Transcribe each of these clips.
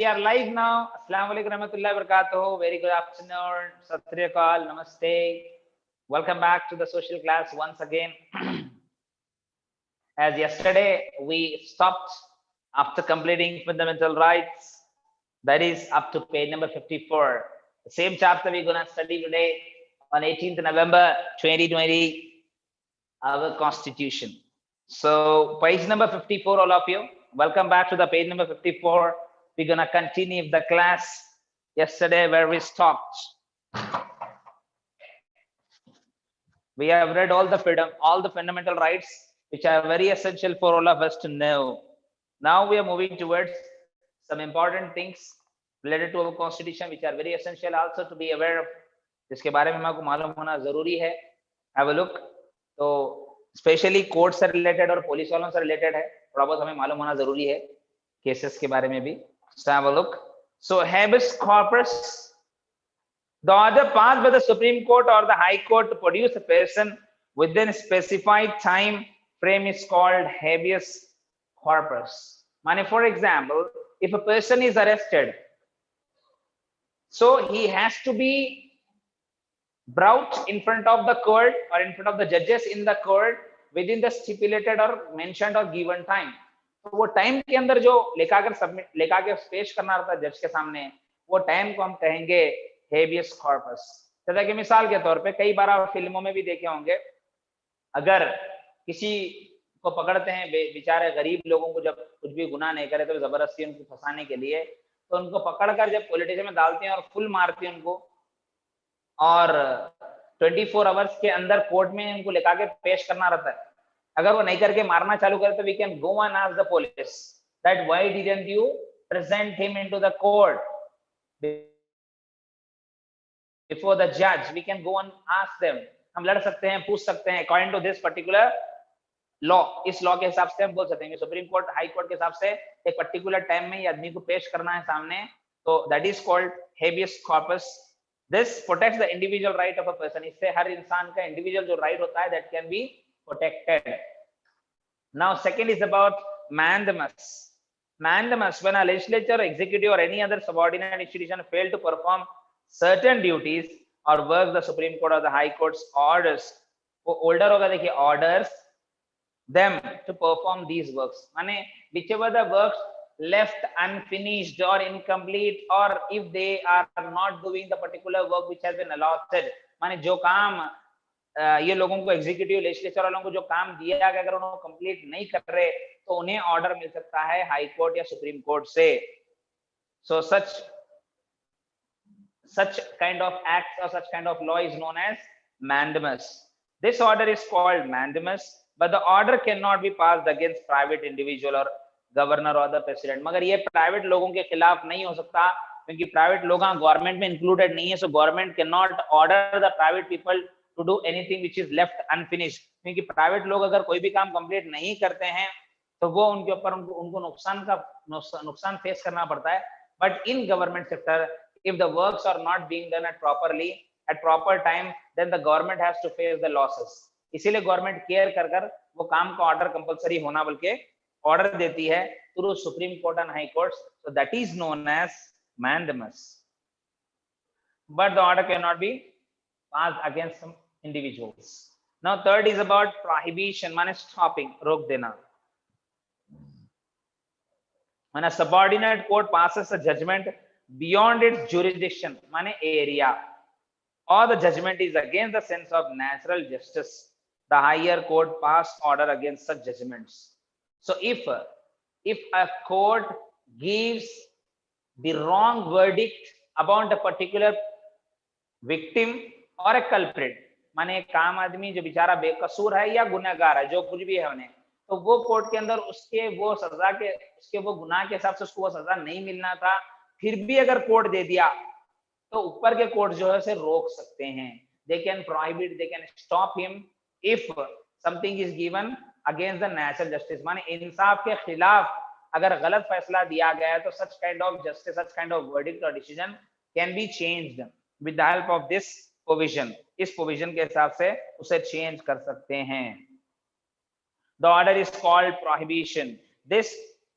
We are live now. Assalamu alaikum warahmatullahi wabarakatuh. Very good afternoon. Sat Sri Akal. Namaste. Welcome back to the social class once again. As yesterday we stopped after completing fundamental rights, that is up to page number 54. The same chapter we're gonna study today on 18th November 2020, our Constitution. So page number 54, all of you. Welcome back to the page number 54. We're gonna continue the class yesterday where we stopped. We have read all the fundamental rights which are very essential for all of us to know. Now we are moving towards some important things related to our constitution which are very essential also to be aware of. जिसके बारे में आपको मालूम होना जरूरी है. Have a look. तो specially court से रिलेटेड और पुलिस वालों से रिलेटेड है, थोड़ा बहुत हमें मालूम होना जरूरी है केसेस के बारे में भी. So have a look. So habeas corpus, the order passed by the Supreme Court or the High Court to produce a person within a specified time frame is called habeas corpus. Mane, for example, if a person is arrested, so he has to be brought in front of the court or in front of the judges in the court within the stipulated or mentioned or given time. तो वो time के अंदर जो लेकर पेश करना रहता है जज के सामने, वो टाइम को हम कहेंगे हेबियस कॉर्पस. जैसा कि मिसाल के तौर पे कई बार आप फिल्मों में भी देखे होंगे, अगर किसी को पकड़ते हैं बेचारे गरीब लोगों को, जब कुछ भी गुनाह नहीं करे तो जबरदस्ती उनको फंसाने के लिए, तो उनको पकड़कर जब पुलिस स्टेशन में डालते हैं और फुल मारते हैं उनको, और 24 आवर्स के अंदर कोर्ट में उनको लेकर के पेश करना रहता है. अगर वो नहीं करके मारना चालू करे तो we can go and ask the police that why didn't you present him into the court before the judge. We can go and ask them. हम लड़ सकते हैं, पूछ सकते हैं according to this particular law. इस लॉ के हिसाब से हम बोल सकते हैं कि सुप्रीम कोर्ट हाई कोर्ट के हिसाब से एक पर्टिकुलर टाइम में ये आदमी को पेश करना है सामने, तो that is called habeas corpus. This protects the individual right of a person. इससे हर इंसान का इंडिविजुअल जो राइट होता है that can be protected. Now second is about mandamus. Mandamus, when a legislature, executive or any other subordinate institution fail to perform certain duties or work the Supreme Court or the High Court's orders, वो older होगा देखिए, orders them to perform these works. माने whichever the works left unfinished or incomplete, or if they are not doing the particular work which has been allotted, माने जो काम ये लोगों को एग्जीक्यूटिव लेजिस्लेचर वालों को जो काम दिया गया अगर उन्होंने कंप्लीट नहीं कर रहे तो उन्हें ऑर्डर मिल सकता है हाई कोर्ट या सुप्रीम कोर्ट से. सो such kind of act or such kind of law is known as mandamus. This order is called mandamus, but the order cannot be passed against private individual or governor or the president. मगर ये private लोगों के खिलाफ नहीं हो सकता क्योंकि private लोग गवर्नमेंट में इंक्लूडेड नहीं है. So government can not order the private people to do anything which is left unfinished. क्योंकि प्राइवेट लोग अगर कोई भी काम कंप्लीट नहीं करते हैं तो वो उनके ऊपर उनको नुकसान फेस करना पड़ता है. But in government sector, if the works are not being done at proper time, then the government has to face the losses. इसीलिए गवर्नमेंट केयर कर वो काम का ऑर्डर कंपलसरी होना बल्कि ऑर्डर देती है through supreme court and high courts. So that is known as mandamus. But the order cannot be passed against some individuals. Now third is about prohibition, माने stopping, रोक देना. When a subordinate court passes a judgment beyond its jurisdiction, माने area, or the judgment is against the sense of natural justice, the higher court pass order against such judgments. So if a court gives the wrong verdict about a particular victim और एक culprit, माने एक काम आदमी जो बेचारा बेकसूर है या गुनहगार है, जो कुछ भी है उन्हें, तो वो कोर्ट के अंदर उसके वो सजा के उसके वो गुनाह के हिसाब से उसको वो सजा नहीं मिलना था, फिर भी अगर कोर्ट दे दिया तो ऊपर के कोर्ट जो है उसे रोक सकते हैं. They can prohibit, they can stop him if something is given against the natural justice. माने इंसाफ के खिलाफ अगर गलत फैसला दिया गया है तो such kind of justice, such kind of verdict or decision can be changed with the help of this provision. इस प्रोविजन के हिसाब से उसे चेंज कर सकते हैं. The order is called prohibition. This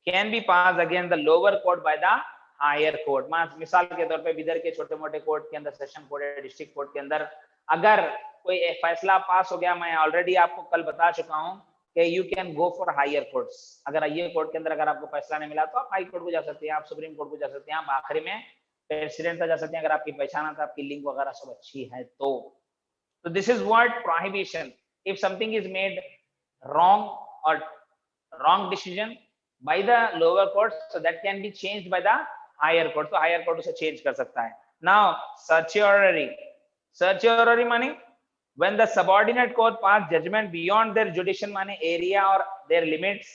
can be passed against the lower court by the higher court. मिसाल के तौर पे विदर के छोटे मोटे कोर्ट के अंदर, सेशन कोर्ट या डिस्ट्रिक्ट कोर्ट के अंदर अगर कोई एक फैसला पास हो गया, मैं ऑलरेडी आपको कल बता चुका हूं कि you can go for higher courts. अगर हायर कोर्ट के अंदर अगर आपको फैसला नहीं मिला तो आप हाई कोर्ट को जा सकते हैं, आप सुप्रीम कोर्ट को जा सकते हैं, आप आखिरी में प्रेसिडेंट तक जा सकते हैं, अगर आपकी पहचान आता, आपकी लिंक वगैरह सब अच्छी है तो। So this is what prohibition. If something is made wrong or wrong decision by the lower court, so that can be changed by the higher court. So higher court उसे change कर सकता है. Now certiorari. Certiorari माने when the subordinate court pass judgment beyond their jurisdiction माने area or their limits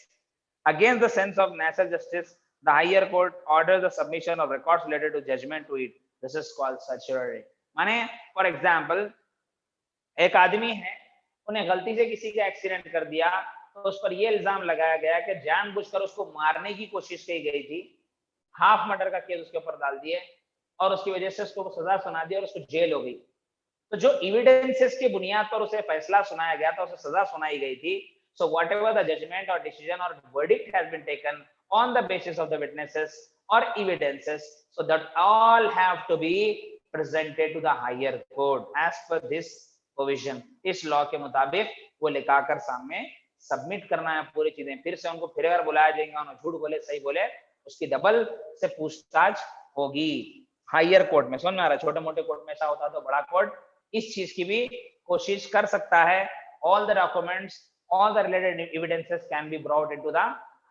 against the sense of natural justice, the higher court orders the submission of records related to judgment to it. This is called certiorari. माने for example एक आदमी है, उन्हें गलती से किसी का एक्सीडेंट कर दिया तो उस पर यह इल्जाम लगाया गया कि जानबूझकर उसको मारने की कोशिश की गई थी, हाफ मर्डर का केस उसके ऊपर डाल दिए और उसकी वजह से उसको सजा सुना दी और उसको जेल हो गई। तो जो एविडेंसेस की बुनियाद पर उसे फैसला सुनाया गया था, उसे सजा सुनाई गई थी, सो व्हाटएवर द जजमेंट और डिसीजन और verdict has been taken on the basis of the witnesses और evidences, so that all have to be presented to the higher court as per this provision. इस law के मुताबिक वो लिखाकर सामने submit करना है पूरी चीजें। फिर से उनको फिर अगर बुलाया जाएगा, उन्हें झूठ बोले सही बोले, उसकी डबल से पूछताछ होगी हायर कोर्ट में। समझ में आ रहा है? छोटे मोटे कोर्ट में ऐसा होता है तो बड़ा कोर्ट इस चीज की भी कोशिश कर सकता है। All the documents, all the related evidences can be brought into the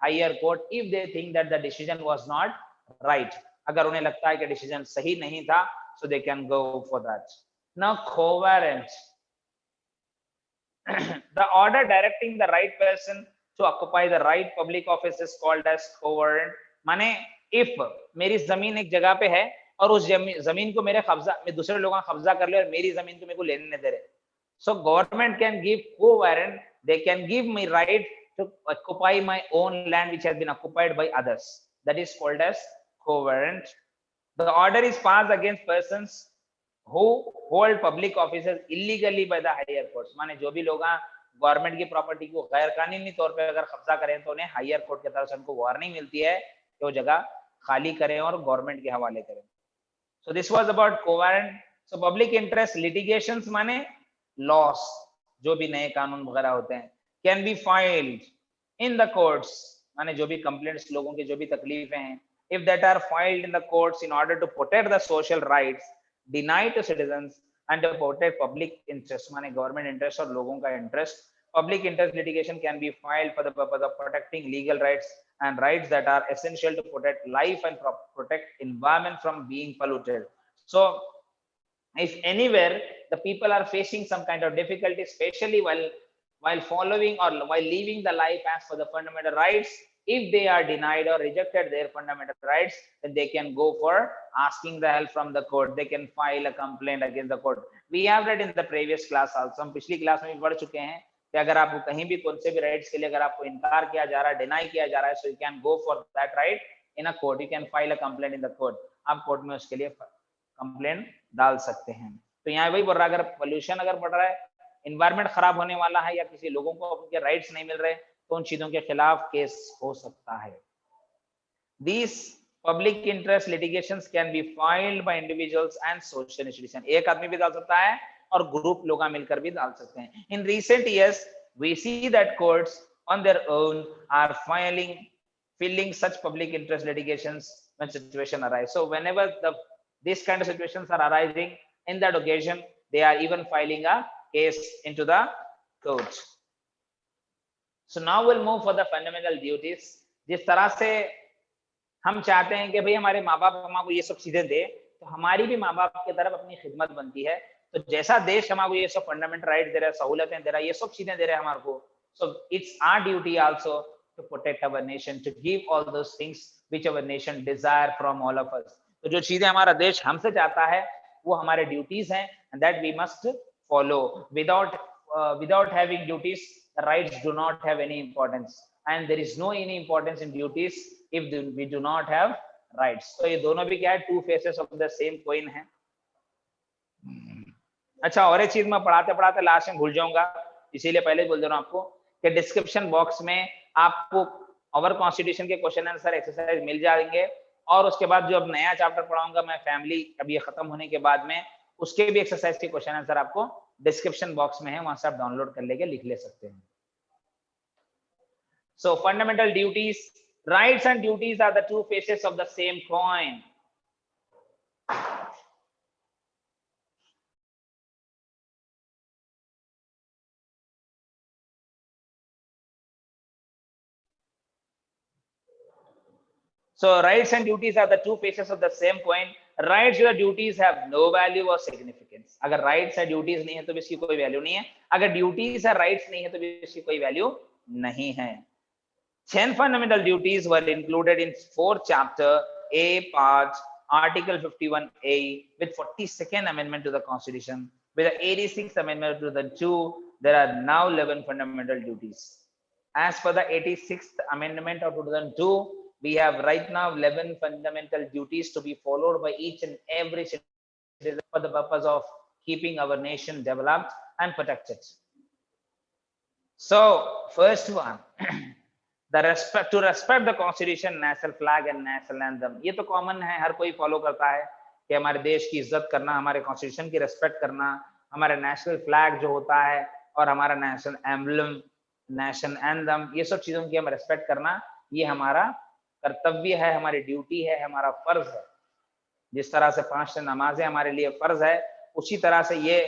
higher court if they think that the decision was not right. अगर उन्हें लगता है कि डिसीजन सही नहीं था, so they can go for that. Now covenant, the order directing the right person to occupy the right public office is called as cowarrant. माने if मेरी जमीन एक जगह पे है और उस जमीन को मेरे कब्जा में दूसरे लोग कब्जा कर ले और मेरी जमीन को मेरे को लेने नहीं दे रहे, so government can give cowarrant, they can give me right to occupy my own land which has been occupied by others. That is called as cowarrant. The order is passed against persons who hold public offices illegally by the higher courts. माने जो भी लोग government की property को गैर कानूनी तौर पे अगर कब्जा करें तो उन्हें हायर कोर्ट की तरफ से उनको वार्निंग मिलती है कि वो जगह खाली करें और गवर्नमेंट के हवाले करें। So this was about cowarrant. So public interest litigations माने लॉस, जो भी नए कानून वगैरह होते हैं, can be filed in the courts, माने जो भी कंप्लेंट्स लोगों की जो भी तकलीफें हैं, if that are filed in the courts in order to protect the social rights denied to citizens and to protect public interest, माने गवर्नमेंट इंटरेस्ट और लोगों का interest. Public interest litigation can be filed for the purpose of protecting legal rights and rights that are essential to protect life and protect environment from being polluted. So if anywhere the people are facing some kind of difficulty, especially while following or while living the life as per the fundamental rights, if they are denied or rejected their fundamental rights, then they can go for asking the help from the court. They can file a complaint against the court. We have read in the previous class also, हम पिछली class में भी पढ़ चुके हैं कि अगर आपको कहीं भी कौन से भी राइट्स के लिए अगर आपको इनकार किया जा रहा है, डिनाई किया जा रहा है, so you can go for that right in a court. You can file a complaint in the court. आप कोर्ट में उसके लिए कंप्लेंट डाल सकते हैं। तो यहाँ वही बोल रहा है, अगर पोल्यूशन अगर बढ़ रहा है, इन्वायरमेंट खराब होने वाला है या किसी लोगों को उनके राइट्स नहीं मिल रहे, तो उन चीजों के खिलाफ केस हो सकता है। These public interest litigations can be filed by individuals and social institutions. एक आदमी भी डाल सकता है और ग्रुप लोग मिलकर भी डाल सकते हैं। In recent years, we see that courts on their own are filing such public interest litigations when situation arise. So whenever these kind of situations are arising, in that occasion, they are even filing a case into the court. So now we'll move for the fundamental duties. जिस तरह से हम चाहते हैं कि भाई हमारे माँ बाप हमको ये सब चीजें दे, तो हमारी भी माँ बाप की तरफ अपनी खिदमत बनती है। तो जैसा देश हमको ये सब फंडामेंटल राइट दे रहा है, सहूलतें दे रहा है, ये सब चीजें दे रहे हैं हमारे को, so it's our duty also to protect our nation, to give all those things which our nation desire from all of us. तो जो चीजें हमारा देश हमसे चाहता है वो हमारे ड्यूटीज हैं, and that we must follow. Without having duties, the rights do not have any importance, and there is no any importance in duties if we do not have rights. तो ये दोनों भी क्या है, two faces of the same coin है। अच्छा, और एक चीज मैं पढ़ाते पढ़ाते लास्ट में भूल जाऊंगा, इसीलिए पहले बोल दे रहा हूं आपको कि डिस्क्रिप्शन बॉक्स में आपको अवर कॉन्स्टिट्यूशन के क्वेश्चन आंसर एक्सरसाइज मिल जाएंगे और उसके बाद जो अब नया चैप्टर पढ़ाऊंगा मैं फैमिली, अब ये खत्म होने के बाद में उसके भी एक्सरसाइज के क्वेश्चन आंसर आपको डिस्क्रिप्शन बॉक्स में है, वहां से आप डाउनलोड कर लेके लिख ले सकते हैं। So fundamental duties, rights and duties are the two faces of the same coin. So rights and duties are the two faces of the same coin. Rights or duties have no value or significance. अगर rights है duties नहीं है तो भी इसकी कोई value नहीं है, अगर duties है rights नहीं है तो भी इसकी कोई वैल्यू नहीं है। 10 fundamental duties were included in 4th chapter A part Article 51A with 42nd amendment to the Constitution. With the 86th amendment to the 2, there are now 11 fundamental duties. As per the 86th amendment of 2002, we have right now 11 fundamental duties to be followed by each and every citizen for the purpose of keeping our nation developed and protected. So, first one, to respect the constitution, national flag and national anthem. ये तो common है, हर कोई follow करता है कि हमारे देश की इज्जत करना, हमारे कॉन्स्टिट्यूशन की रेस्पेक्ट करना, हमारा नेशनल फ्लैग जो होता है और हमारा नेशनल एम्बलम, नेशनल एंथम, ये सब चीजों की हम रेस्पेक्ट करना, ये हमारा कर्तव्य है, हमारी ड्यूटी है, हमारा फर्ज है। जिस तरह से 5 नमाजें हमारे लिए फर्ज है, उसी तरह से ये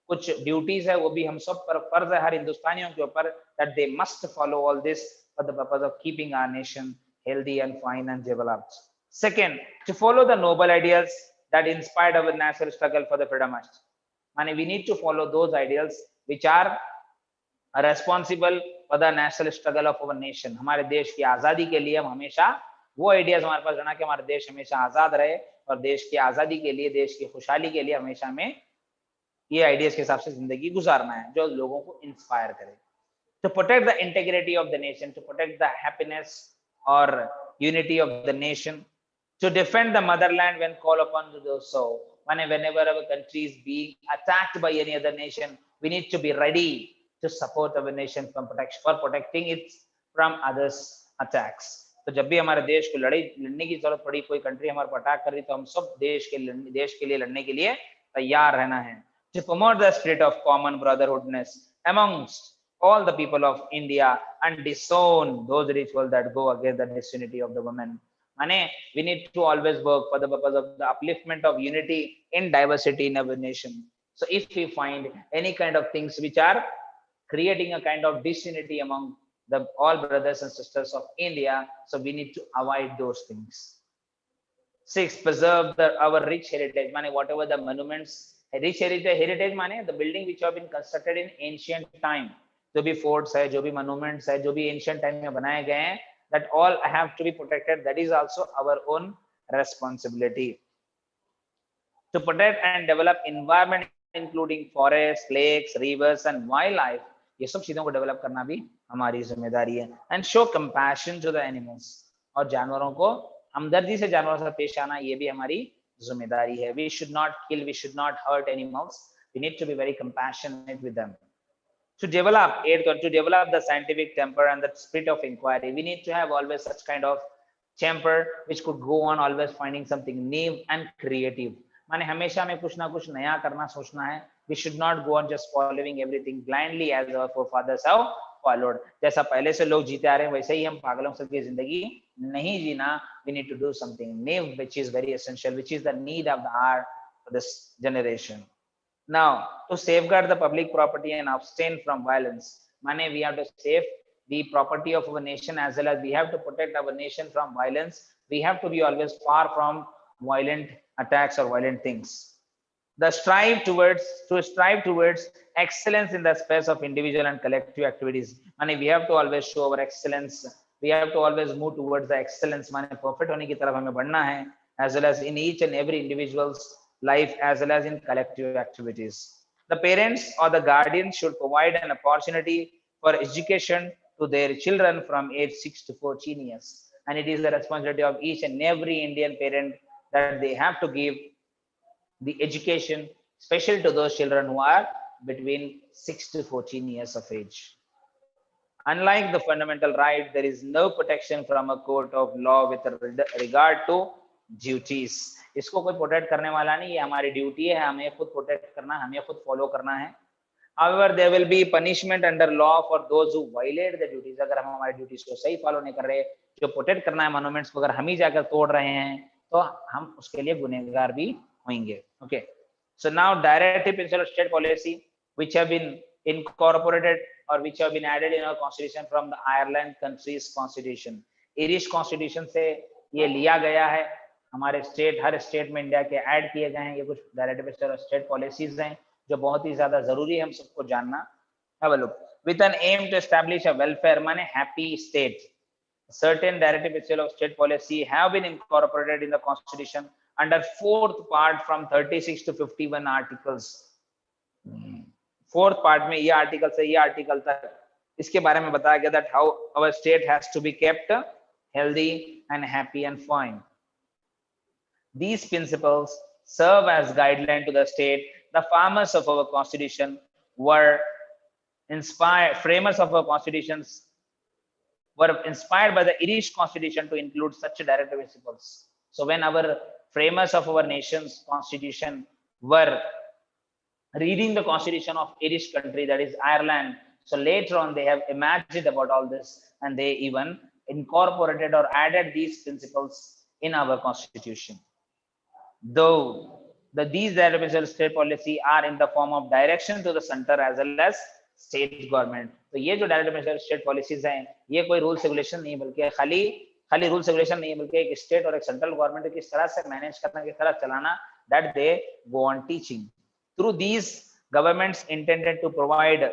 कुछ ड्यूटीज है, वो भी हम सब पर फर्ज है, हर हिंदुस्तानियों के ऊपर, that they must follow all this for the purpose of keeping our nation healthy and fine and developed. Second, to follow the noble ideals that inspired our national struggle for the freedom. And we need to follow those ideals which are responsible for the national struggle of our nation. हमारे देश की आजादी के लिए हम हमेशा वो ideas हमारे पास रहना कि हमारा देश हमेशा आजाद रहे, और देश की आजादी के लिए, देश की खुशहाली के लिए हमेशा हमें ये आइडियाज के हिसाब से जिंदगी गुजारना है जो लोगों को इंस्पायर करे। To protect the integrity of the nation, to protect the happiness or unity of the nation, to defend the motherland when called upon to do so. Whenever our country is being attacked by any other nation, we need to be ready to support our nation for protecting it from others' attacks. तो जब भी हमारे देश को लड़ने की जरूरत पड़ी, कोई कंट्री हमारे पर अटैक कर रही, तो हम सब देश के लिए लड़ने के लिए तैयार रहना है। To promote the spirit of common brotherhoodness amongst all the people of India and disown those rituals that go against the disunity of the women. Mane, we need to always work for the purpose of the upliftment of unity in diversity in our nation. So if we find any kind of things which are creating a kind of disunity among the all brothers and sisters of India, so we need to avoid those things. 6, preserve our rich heritage. Mane, whatever the monuments, rich heritage mane the building which have been constructed in ancient time, जो भी forts है, जो भी monuments है, जो भी ancient time में बनाए गए हैं, that all have to be protected. That is also our own responsibility. To protect and develop environment including forests, lakes, rivers and wildlife, ये सब चीजों को डेवलप करना भी हमारी जिम्मेदारी है। And show compassion to the animals, और जानवरों को हमदर्दी से जानवरों से पेश आना, ये भी हमारी जिम्मेदारी है। We should not kill, we should not hurt animals. We need to be very compassionate with them. To develop the scientific temper and the spirit of inquiry, we need to have always such kind of temper which could go on always finding something new and creative. माने हमेशा हमें कुछ ना कुछ नया करना सोचना है। We should not go on just following everything blindly as our forefathers have followed. जैसा पहले से लोग जीते आ रहे हैं, वैसे ही हम पागलों की जिंदगी नहीं जीना। We need to do something new which is very essential, which is the need of the hour for this generation. Now, to safeguard the public property and abstain from violence, mane we have to save the property of our nation as well as we have to protect our nation from violence. We have to be always far from violent attacks or violent things. To strive towards excellence in the space of individual and collective activities. Mane we have to always show our excellence. We have to always move towards the excellence. Mane perfect होने की तरफ हमें बढ़ना है, as well as in each and every individual's life as well as in collective activities. The parents or the guardians should provide an opportunity for education to their children from age 6 to 14 years. And it is the responsibility of each and every Indian parent that they have to give the education special to those children who are between 6 to 14 years of age. Unlike the fundamental right, there is no protection from a court of law with regard to duties. इसको कोई protect करने वाला नहीं, ये हमारी duty है, हमें खुद प्रोटेक्ट करना, हमें खुद फॉलो करना है। However, there will be punishment under law for those who violate the duties। अगर हम हमारी ड्यूटीज को सही फॉलो नहीं कर रहे, जो प्रोटेक्ट करना है मॉन्यूमेंट्स को, अगर हम ही जाकर तोड़ रहे हैं तो हम उसके लिए गुनहगार भी होंगे। Okay, so now directive principles of state policy which have been incorporated or which have been added in our constitution from the Ireland country's constitution। Irish constitution से ये लिया गया है, हमारे स्टेट, हर स्टेट में इंडिया के ऐड किए गए हैं। ये कुछ directive principle of state policies हैं जो बहुत ही ज्यादा जरूरी है हम सबको जानना। Have a look। With an aim to establish a welfare माने happy state, certain directive principles of state policy have been incorporated in the constitution under fourth part from 36 to 51 articles। Fourth part में ये article से ये article तक इसके बारे में बताया गया that how our state has to be kept healthy and happy and fine। These principles serve as guideline to the state। The farmers of our constitution were inspired, framers of our constitutions were inspired by the Irish constitution to include such directive principles। So when our framers of our nation's constitution were reading the constitution of Irish country, that is Ireland, so later on they have imagined about all this and they even incorporated or added these principles in our constitution। Though these directive principles of state policy are in the form of direction to the center as well as state government। तो ये जो directive principle state policies हैं, ये कोई rules regulation नहीं बल्कि खाली rules regulation नहीं बल्कि एक स्टेट और एक सेंट्रल गवर्नमेंट किस तरह से मैनेज करना, किस तरह चलाना, that they go on teaching. Through these, governments intends to provide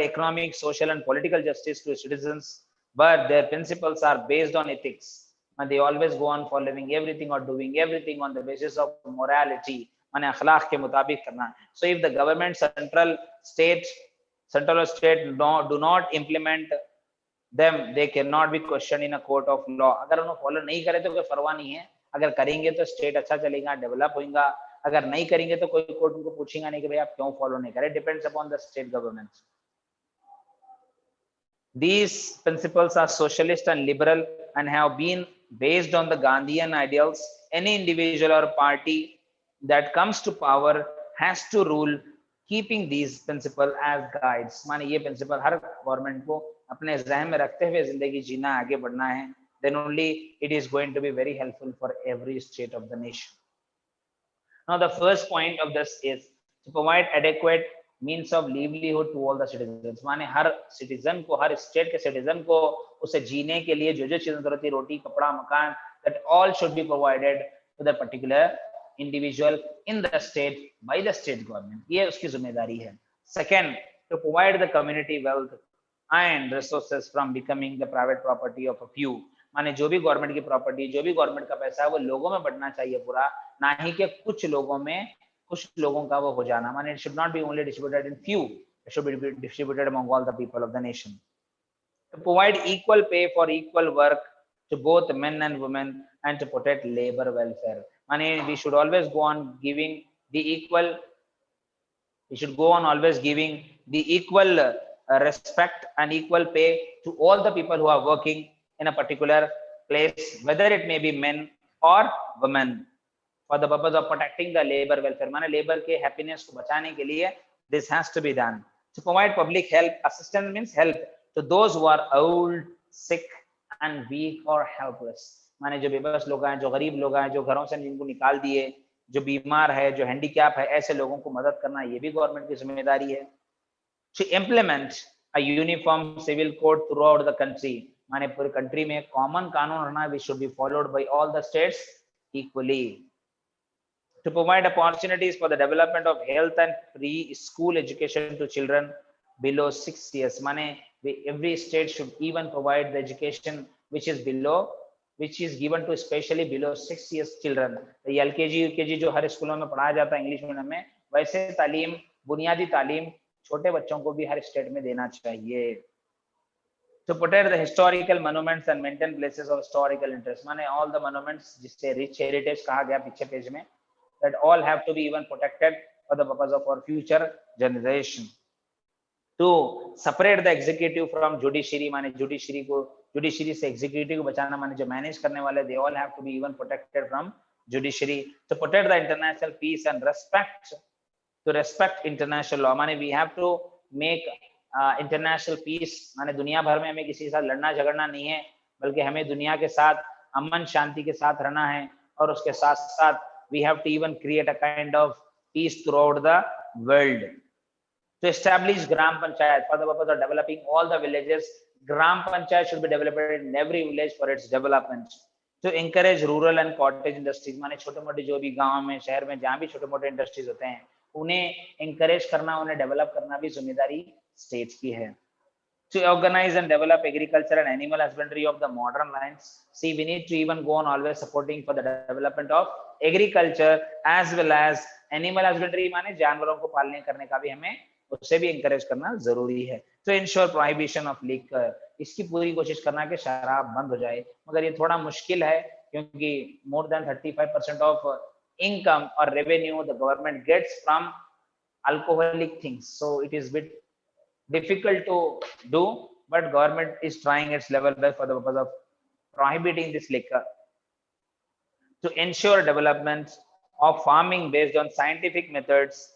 economic, social, and political justice to citizens, but their principles are based on ethics, and they always go on following everything or doing everything on the basis of morality, माने अखलाक के मुताबिक करना। So if the government, central or state do not implement them, they cannot be questioned in a court of law। अगर उन्हें follow नहीं करे तो कोई परवाह नहीं है, अगर करेंगे तो स्टेट अच्छा चलेगा, डेवलप होगा, अगर नहीं करेंगे तो कोई कोर्ट उनको पूछेगा नहीं कि भाई आप क्यों फॉलो नहीं करे। Depends upon the state government. These principles are socialist and liberal and have been based on the Gandhian ideals। Any individual or party that comes to power has to rule keeping these principles as guides। माने ये principal हर government को अपने ज़हन में रखते हुए जिंदगी जीना, आगे बढ़ना है। Then only it is going to be very helpful for every state of the nation। Now the first point of this is to provide adequate means of livelihood to all the citizens। माने हर citizen को, हर state के citizen को उसे जीने के लिए जो जो चीजें जरूरत है, रोटी, कपड़ा, मकान, that all should be provided to the particular individual in the state by the state government। ये उसकी जिम्मेदारी है। Second, to provide the community wealth and resources from becoming the private property of a few। माने जो भी government की property, जो भी गवर्नमेंट का पैसा है वो लोगों में बढ़ना चाहिए पूरा, ना ही कि कुछ लोगों में, कुछ लोगों का वो हो जाना। माने it should not be only distributed in few, it should be distributed among all the people of the nation। To provide equal pay for equal work to both men and women and to protect labor welfare। माने we should always go on giving the equal, we should go on always giving the equal respect and equal pay to all the people who are working in a particular place, whether it may be men or women, for the purpose of protecting the labor welfare। माने labour के happiness को बचाने के लिए this has to be done। To provide public help, assistance means help to those who are old, sick and weak or helpless। माने जो बेबस लोग हैं, जो गरीब लोग हैं, जो घरों से जिनको निकाल दिए, जो बीमार है, जो हैंडीकैप है, ऐसे लोगों को मदद करना ये भी गवर्नमेंट की जिम्मेदारी है। To implement a uniform civil code throughout the country। माने पूरी कंट्री में कॉमन कानून रहना, which should be followed by all the states equally। To provide opportunities for the development of health and free school education to children below 6 years। माने every state should even provide the education which is below, which is given to especially below 6 years children। तो LKG UKG जो हर स्कूलों में पढ़ाया जाता है English medium में, वैसे तालीम, बुनियादी तालीम छोटे बच्चों को भी हर स्टेट में देना चाहिए। To protect the historical monuments and maintain places of historical interest। माने all the monuments जिससे rich heritage कहा गया पीछे पेज में, that all have to be even protected for the purpose of our future generation। To separate the executive from judiciary। माने judiciary को, judiciary से executive को बचाना माने जो मैनेज करने वाले, they all have to be even protected from judiciary to protect the international peace and respect, to respect international law माने we have to make international peace माने दुनिया भर में हमें किसी के साथ लड़ना झगड़ना नहीं है, बल्कि हमें दुनिया के साथ अमन शांति के साथ रहना है, और उसके साथ साथ we have to even create a kind of peace throughout the world. To establish gram panchayat for the purpose of developing all the villages, gram panchayat should be developed in every village for its development. To encourage rural and cottage industries माने छोटे मोटे जो भी गांव में शहर में जहाँ भी छोटे मोटे इंडस्ट्रीज होते हैं उन्हें encourage करना, उन्हें डेवलप करना भी जिम्मेदारी स्टेट की है. To organize and develop agriculture and animal husbandry of the modern lines. See, we need to even go on always supporting for the development of agriculture as well as animal husbandry माने जानवरों को पालने करने का भी हमें उससे भी encourage करना जरूरी है. To ensure prohibition of liquor, इसकी पूरी कोशिश करना कि शराब बंद हो जाए, मगर ये थोड़ा मुश्किल है क्योंकि more than 35% of income or revenue the government gets from alcoholic things, so it is bit difficult to do, but government is trying its level best for the purpose of prohibiting this liquor. To ensure development of farming based on scientific methods,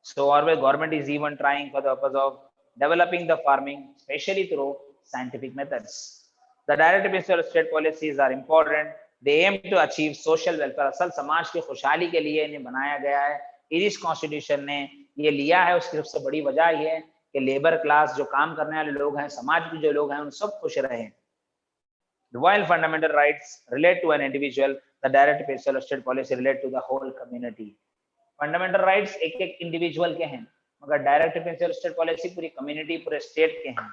so our government is even trying for the purpose of developing the farming especially through scientific methods. The direct principle state policies are important. They aim to achieve social welfare. असल समाज की खुशहाली के लिए इन्हें बनाया गया है. इरिश कॉन्स्टिट्यूशन ने ये लिया है, उसकी सबसे बड़ी वजह ये है कि लेबर क्लास जो काम करने वाले लोग हैं, समाज के जो लोग हैं, उन सब खुश रहे. While fundamental rights relate to an individual, the direct principle state policy relate to the whole community. Fundamental rights एक एक इंडिविजुअल के हैं, मगर डायरेक्ट प्रिंसिपल स्टेट पॉलिसी पूरी कम्युनिटी पूरे स्टेट के हैं.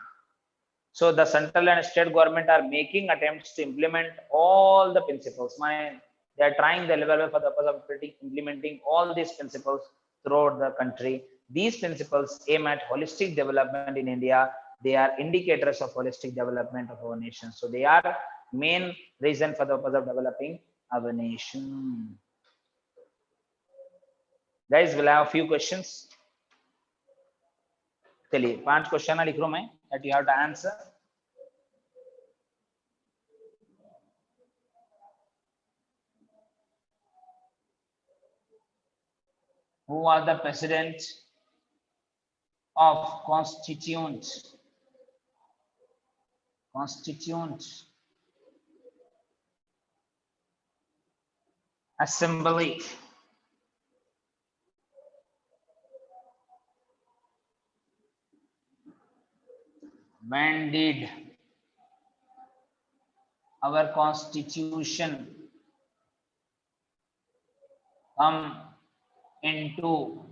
So the central and state government are making attempts to implement all the principles. They are trying the level for the purpose of implementing all these principles throughout the country. These principles aim at holistic development in India. They are indicators of holistic development of our nation. So they are main reason for the purpose of developing our nation. Guys, we'll have a few questions. चलिए 5 question लिख रहा हूं मैं that you have to answer. Who are the president of constituent assembly? When did our constitution come into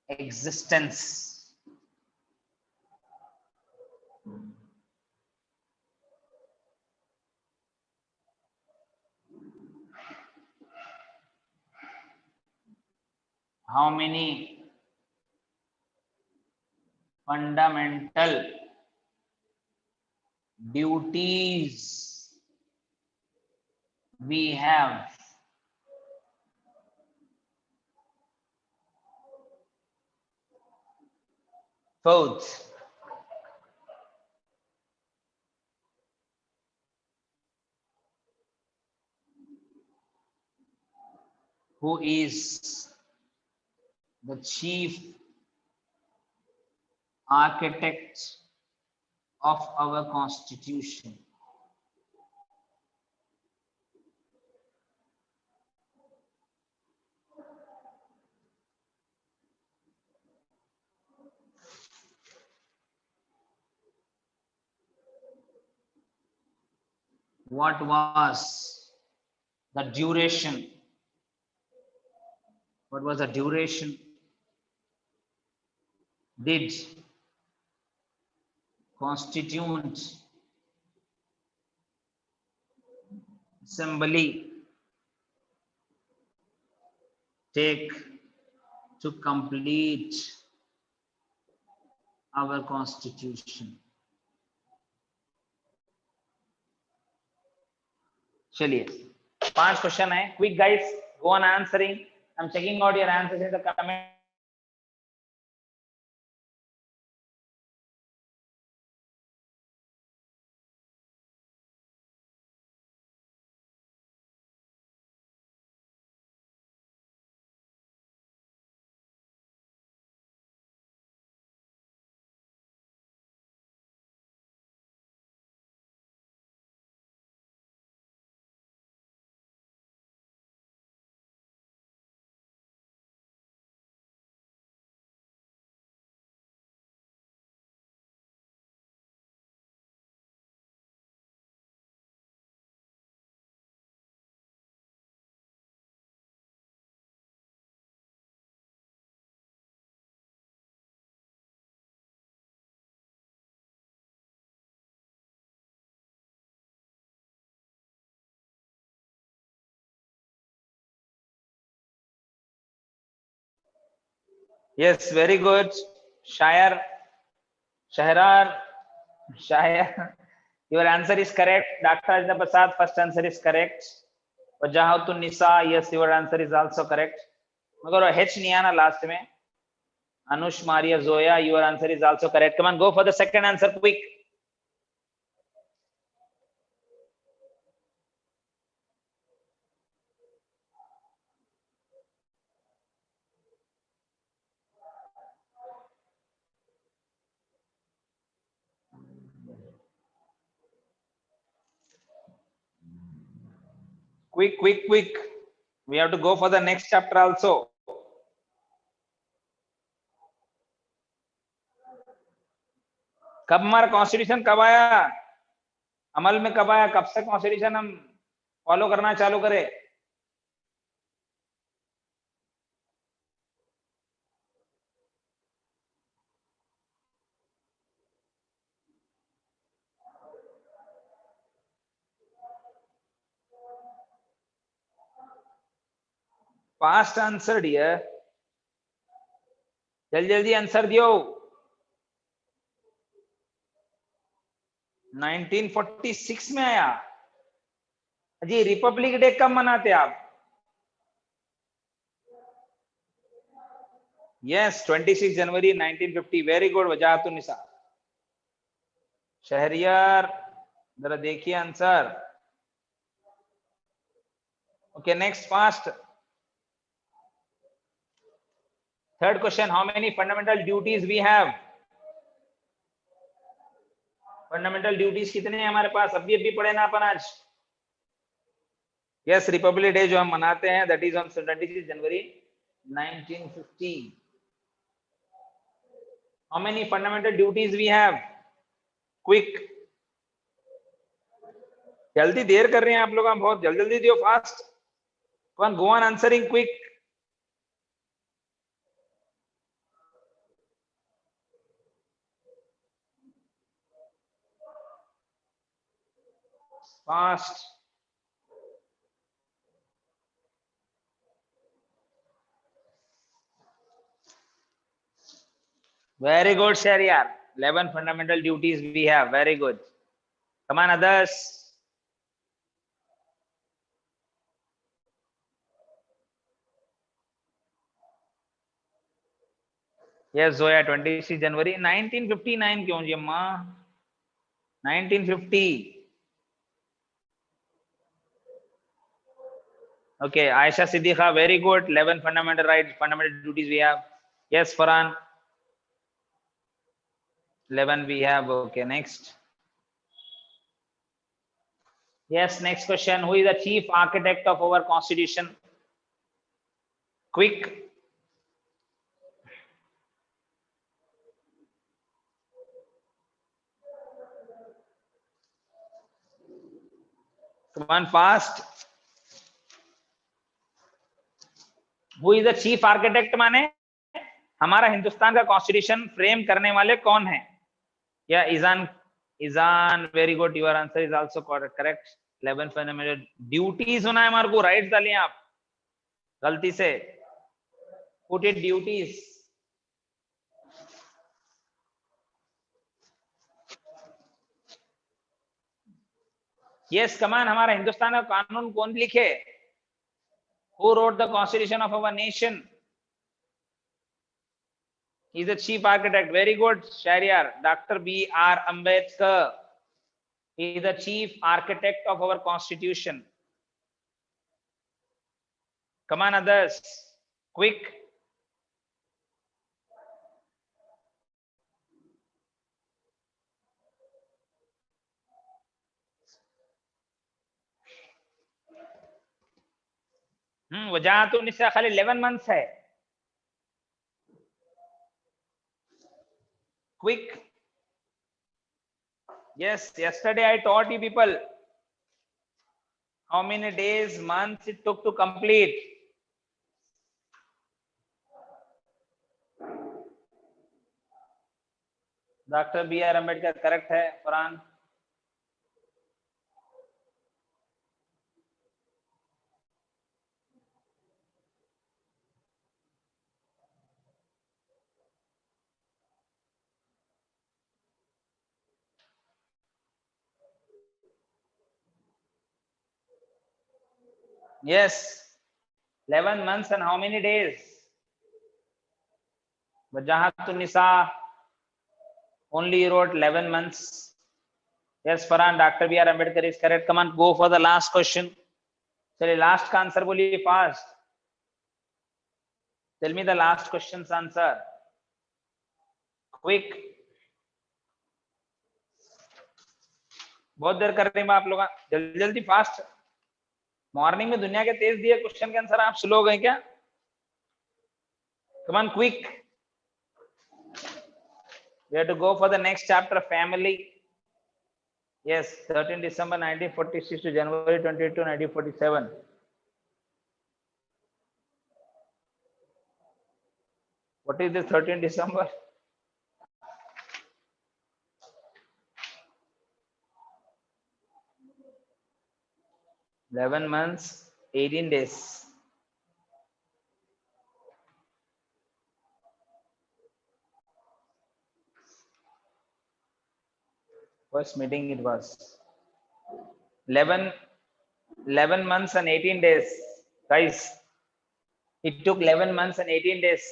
existence? How many fundamental duties we have? Fourth, who is the chief architect of our constitution? What was the duration? What was the duration? Did constituent assembly take to complete our constitution? चलिए 5 question है. Quick guys, go on answering. I'm checking out your answers in the comment. Yes, very good. Shayar, Shahrar, Shayar. Your answer is correct. Dr. Ajna Prasad, first answer is correct. Wajahatun Nisa, yes, your answer is also correct. मगर H नहीं आना last में. Anush Maria Zoya, your answer is also correct. Come on, go for the second answer quick. Quick, quick, quick. We have to go for the next chapter also. कब हमारा constitution कब आया, अमल में कब आया, कब से कॉन्स्टिट्यूशन हम फॉलो करना चालू करें? फास्ट आंसर डियर, जल्दी जल्दी आंसर दियो। 1946 में आया जी। रिपब्लिक डे कब मनाते आप? Yes, 26 January 1950। Very good Wajahatun Nisa. Shahryar जरा देखिए answer. Okay, next fast. Third question, how many fundamental duties we have? Fundamental duties कितने हैं हमारे पास? अभी पढ़े ना अपन आज। यस, रिपब्लिक डे जो हम मनाते हैं that is on 26 January 1950। How many fundamental duties we have? Quick, जल्दी, देर कर रहे हैं आप लोग, हम बहुत जल्दी जल्दी दियो, फास्ट। कौन go on answering quick. Fast. Very good Shahryar. 11 fundamental duties we have. Very good. Come on others. Yes Zoya, 26 January 1959 क्यों जी अम्मा? 1950। Okay, Aisha Siddiqa, very good. 11 fundamental rights, fundamental duties we have. Yes, Farhan. 11 we have. Okay, next. Yes, next question. Who is the chief architect of our constitution? Quick. Come on, fast. Who is the chief architect माने हमारा हिंदुस्तान का constitution frame करने वाले कौन है? या Izan, Izan, very good, your answer is also correct. 11 fundamental duties होना है हमारे को, राइट्स डालिए आप गलती से, put it duties. Yes, come on, हमारा हिंदुस्तान का कानून कौन लिखे? Who wrote the constitution of our nation? He is the chief architect. Very good, Shahryar. Dr. B.R. Ambedkar. He is the chief architect of our constitution. Come on, others. Quick. वजह तो निशा खाली 11 months है। Quick. Yes, yesterday I taught you people how many days, months it took to complete. Dr. B.R. Ambedkar correct है, Farhan. Yes, 11 months and how many days? Wajahat Nisa only wrote 11 months. Yes, Farhan, Dr. B.R. Ambedkar is correct. Come on, go for the last question. चलिए last का answer बोलिए fast. Tell me the last question's answer. Quick. बहुत देर कर रहे हैं आप लोग, जल्दी जल्दी फास्ट. मॉर्निंग में दुनिया के तेज दिए क्वेश्चन के आंसर आप स्लो हो गए क्या? Come on, quick. We have to go for the next chapter, family. Yes, 13 December 1946 to January 22, 1947. What is this 13 December? $11 months, 18 days. First meeting it was 11 months and 18 days. Guys, it took 11 months and 18 days.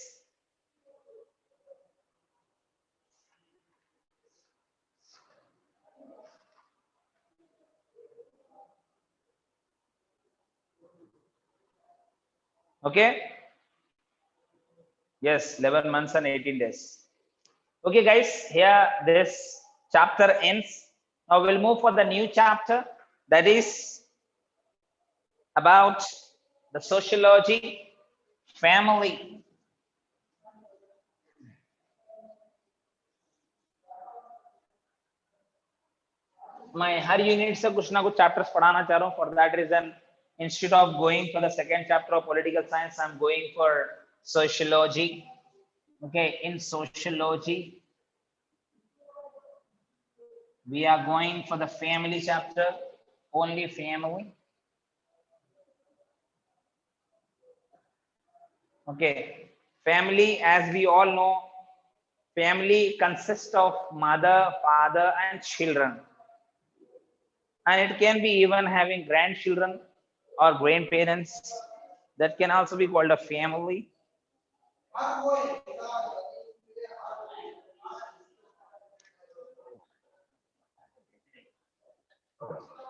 Okay? Yes, 11 months and 18 days. Okay, guys, here this chapter ends. Now we'll move for the new chapter, that is about the sociology, family. मैं हर unit से कुछ ना कुछ chapters पढ़ाना चाह रहा हूँ. For that reason, instead of going for the second chapter of political science, I'm going for sociology. Okay, in sociology we are going for the family chapter, only family. Okay, family, as we all know, family consists of mother, father and children, and it can be even having grandchildren or grandparents. That can also be called a family.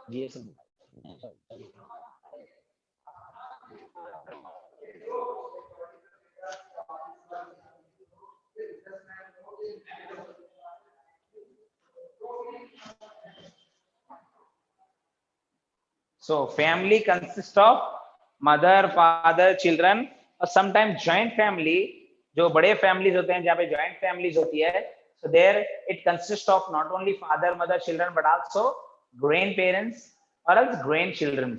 Yes. So family consists of mother, father, children, और sometimes joint family, जो बड़े families होते हैं जहाँ पे joint families होती है, so there it consists of not only father, mother, children, but also grandparents or else grandchildren.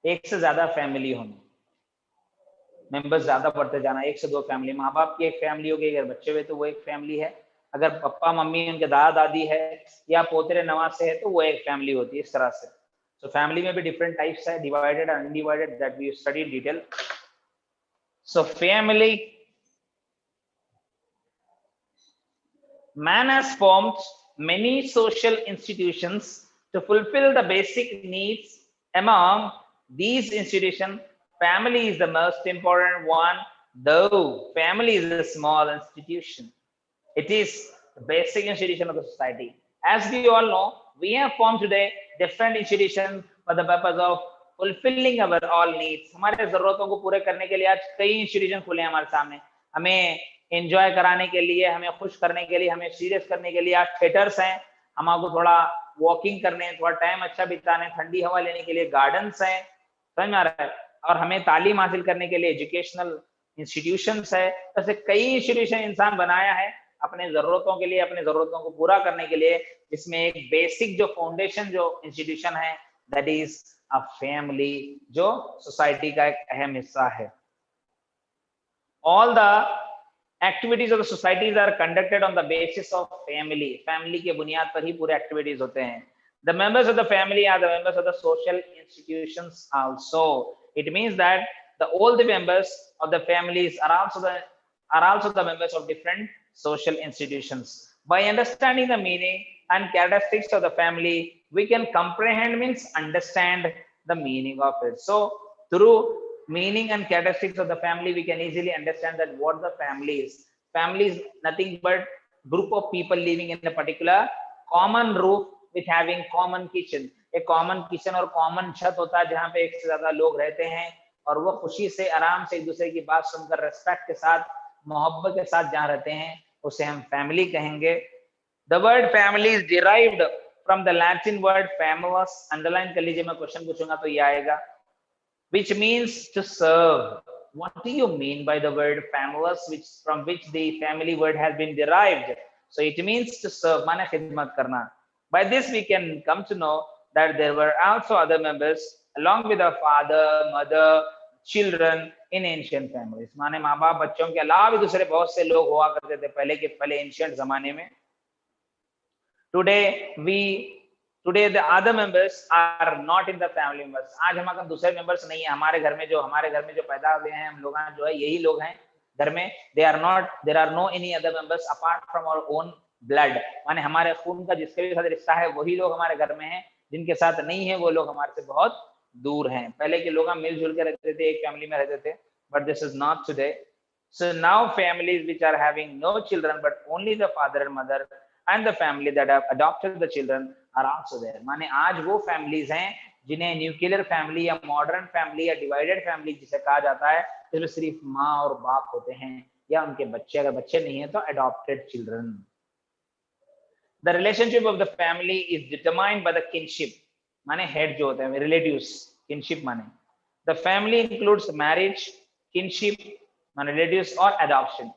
एक से ज्यादा फैमिली होना, मेंबर्स ज्यादा बढ़ते जाना, एक से दो फैमिली, माँ बाप की एक फैमिली होगी, अगर बच्चे हुए तो वो एक फैमिली है, अगर पापा मम्मी उनके दादा दादी है या पोतरे नवासे है तो वो एक फैमिली होती है, इस तरह से. सो फैमिली में भी डिफरेंट टाइप्स है, divided and undivided, that we study in detail. So family, man has formed many social institutions to fulfill the basic needs. Among these institutions, family is the most important one, though family is a small institution. It is the basic institution of the society. As we all know, we have formed today different institutions for the purpose of fulfilling our all needs. हमारे जरूरतों को पूरे करने के लिए आज कई institution खुले हैं हमारे सामने. हमें एंजॉय कराने के लिए, हमें खुश करने के लिए, हमें सीरियस करने के लिए आज थिएटर्स हैं, हमारे थोड़ा वॉकिंग करने, थोड़ा टाइम अच्छा बिताने, ठंडी हवा लेने के लिए गार्डन्स हैं, समझ में आ रहा है, और हमें तालीम हासिल करने के लिए एजुकेशनल इंस्टीट्यूशंस है. ऐसे कई इंस्टीट्यूशन इंसान बनाया है अपने जरूरतों के लिए, अपने जरूरतों को पूरा करने के लिए, जिसमें एक बेसिक जो फाउंडेशन जो इंस्टीट्यूशन है, दैट इज अ फैमिली, जो सोसाइटी का एक अहम हिस्सा है. All the activities of the societies are conducted on the basis of family. Family के बुनियाद पर ही पूरे एक्टिविटीज होते हैं. The members of the family are the members of the social institutions also. It means that the all the members of the families are also the members of different social institutions. By understanding the meaning and characteristics of the family, we can comprehend, means understand the meaning of it. So through meaning and characteristics of the family, we can easily understand that what the family is. Family is nothing but group of people living in a particular common roof with having common kitchen. एक common kitchen और common छत होता है जहां पे एक से ज्यादा लोग रहते हैं और वो खुशी से आराम से एक दूसरे की बात सुनकर रेस्पेक्ट के साथ मोहब्बत के साथ जहां रहते हैं उसे हम फैमिली कहेंगे. The word family is derived from the Latin word famulus. Underline कर लीजिए, मैं क्वेश्चन पूछूंगा तो ये आएगा, which means to serve. What do you mean by the word famulus, which from which the family word has been derived? So it means to serve, माने खिदमत करना. By this we can come to know that there were also other members along with the father, mother, children in ancient families. माने माँ बाप बच्चों के अलावा भी दूसरे बहुत से लोग हुआ करते थे पहले ancient जमाने में. Today the other members are not in the family members. आज हमारे दूसरे members नहीं है. हमारे घर में जो पैदा हुए हैं हम लोग जो है यही लोग हैं घर में. There are no any other members apart from our own blood. माने हमारे खून का जिसके भी साथ रिश्ता है वही लोग हमारे घर में हैं. जिनके साथ नहीं है वो लोग हमारे से बहुत दूर हैं. पहले के लोग मिलजुल के रहते थे, एक फैमिली में रहते थे, but this is not today. So now families which are having no children but only the father and mother and the family that have adopted the children are also there. माने आज वो families हैं जिन्हें nuclear family या modern family या divided family जिसे कहा जाता है, जिसमें सिर्फ माँ और बाप होते हैं या उनके बच्चे, अगर बच्चे नहीं है तो adopted children. The relationship of the family is determined by the kinship. माने head जो होते हैं relatives, kinship माने. The family includes marriage, kinship माने relatives और adoption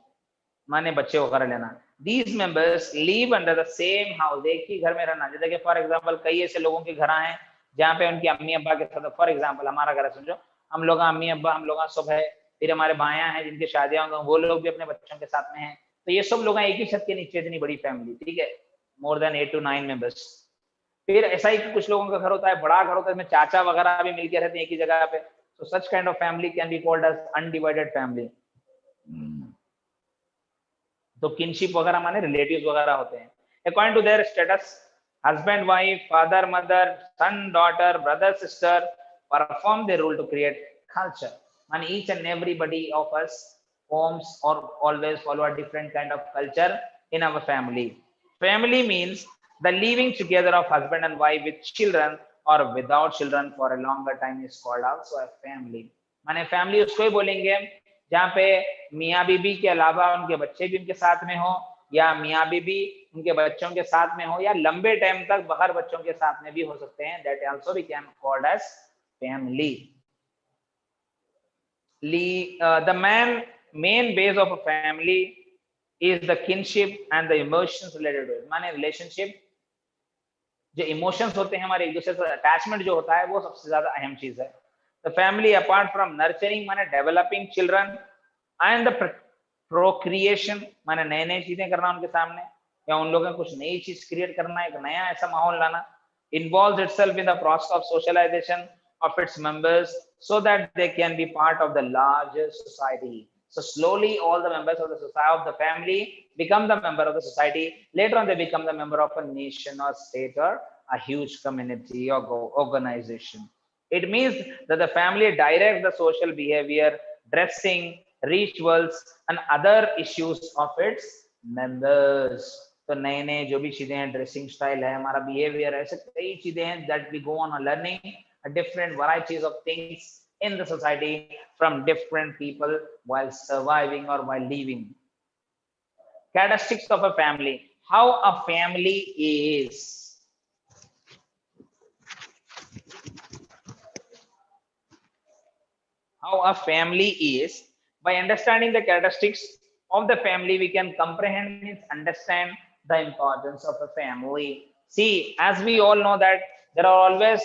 माने बच्चे वगैरह लेना. These members live under the same house. एक ही घर में रहना. जैसे कि फॉर एग्जांपल कई ऐसे लोगों के घर हैं जहाँ पे उनकी अम्मी अब्बा के साथ, फॉर एग्जांपल हमारा घर है, समझो हम लोग अम्मी अब्बा, हम लोग सब है, फिर हमारे भाइयां हैं जिनकी शादियां होंगी, वो लोग भी अपने बच्चों के साथ में हैं. तो ये सब लोग एक ही छत के नीचे, इतनी बड़ी फैमिली, ठीक है, more than 8 to 9 members. फिर ऐसा ही कुछ लोगों का घर होता है, बड़ा घर होता है, इसमें चाचा वगैरह भी मिलके रहते हैं एक ही जगह पे. So such kind of family can be called as undivided family. तो किनशिप वगैरह माने रिलेटिव्स वगैरह होते हैं. According to their status, husband wife, father mother, son daughter, brother sister perform their role to create culture. माने each and everybody of us forms or always follow a different kind of culture in our family. Family means the living together of husband and wife with children or without children for a longer time is called also a family. माने family उसको ही बोलेंगे जहाँ पे मियाँ बीबी के अलावा उनके बच्चे भी उनके साथ में हो, या मियाँ बीबी उनके बच्चों के साथ में हो, या लंबे टाइम तक बगैर बच्चों के साथ में भी हो सकते हैं. That also became called as family. The main base of a family is the kinship and the emotions related to it. माने relationship, जो emotions होते हैं हमारे एक दूसरे से attachment जो होता है वो सबसे ज्यादा अहम चीज है. The family apart from nurturing माने developing children and the procreation माने नए नए चीजें करना उनके सामने या उन लोगों में कुछ नई चीज क्रिएट करना, एक नया ऐसा माहौल लाना, involves itself in the process of socialization of its members so that they can be part of the larger society. So slowly all the members of the society, of the family become the member of the society. Later on they become the member of a nation or state or a huge community or organization. It means that the family directs the social behavior, dressing, rituals and other issues of its members. तो नए नए जो भी चीजें हैं, dressing style है, हमारा behaviour है, ऐसे कई चीजें हैं that we go on learning different varieties of things in the society from different people while surviving or while living. Characteristics of a family. How a family is. How a family is. By understanding the characteristics of the family, we can comprehend and understand the importance of a family. See, as we all know that there are always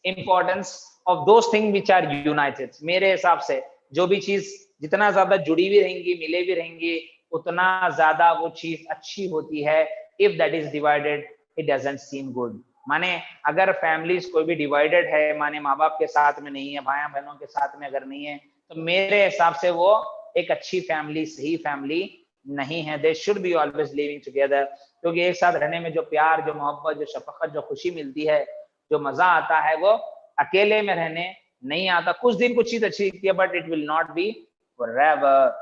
importance of those things which are united. मेरे हिसाब से जो भी चीज जितना ज्यादा जुड़ी हुई रहेंगी, मिले भी रहेंगी, उतना ज्यादा वो चीज अच्छी होती है. If that is divided, it doesn't seem good. माने अगर फैमिलीज कोई भी डिवाइडेड है, माने माँ बाप के साथ में नहीं है, भाई बहनों के साथ में अगर नहीं है, तो मेरे हिसाब से वो एक अच्छी फैमिली, सही फैमिली नहीं है. They should be always living together. क्योंकि एक साथ रहने में जो प्यार, जो मोहब्बत, जो शफकत, जो खुशी मिलती है, जो मजा आता है, वो अकेले में रहने नहीं आता, कुछ दिन कुछ चीज अच्छी दिखती है, but it will not be forever.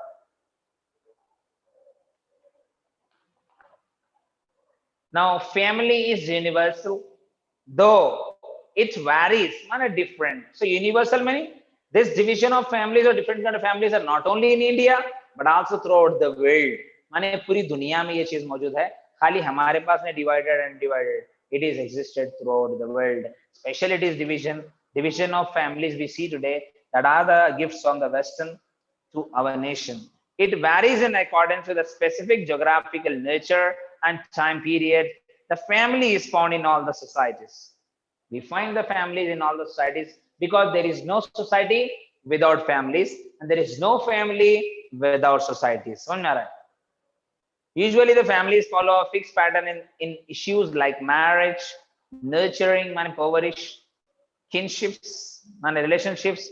Now family is universal, though it varies, माने different. So universal meaning this division of families or different kind of families are not only in India but also throughout the world. माने पूरी दुनिया में ये चीज मौजूद है, खाली हमारे पास नहीं divided and divided. It is existed throughout the world. Especially it is division of families we see today that are the gifts from the Western to our nation. It varies in accordance with a specific geographical nature and time period. The family is found in all the societies. We find the families in all the societies because there is no society without families and there is no family without societies. Usually the families follow a fixed pattern in issues like marriage, nurturing, impoverish, kinships, and relationships,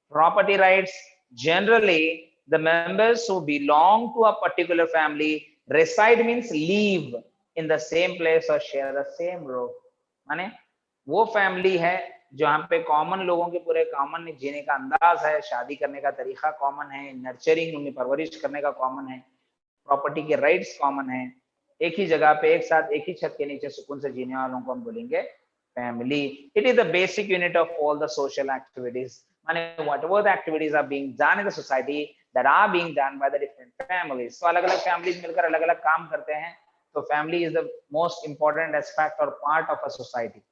property rights. Generally, the members who belong to a particular family reside means live in the same place or share the same roof. माने वो family है जहाँ पे common लोगों के पूरे common जीने का अंदाज है, शादी करने का तरीका कॉमन है, नर्चरिंग उन्हें परवरिश करने का कॉमन है, प्रॉपर्टी के राइट्स कॉमन है, एक ही जगह पे एक साथ एक ही छत के नीचे सुकून से जीने वालों को हम बोलेंगे family. It is the basic unit of all the social activities. And whatever the activities are being done in the society that are being done by the different families. So अलग-अलग families मिलकर अलग-अलग काम करते हैं. So family is the most important aspect or part of a society.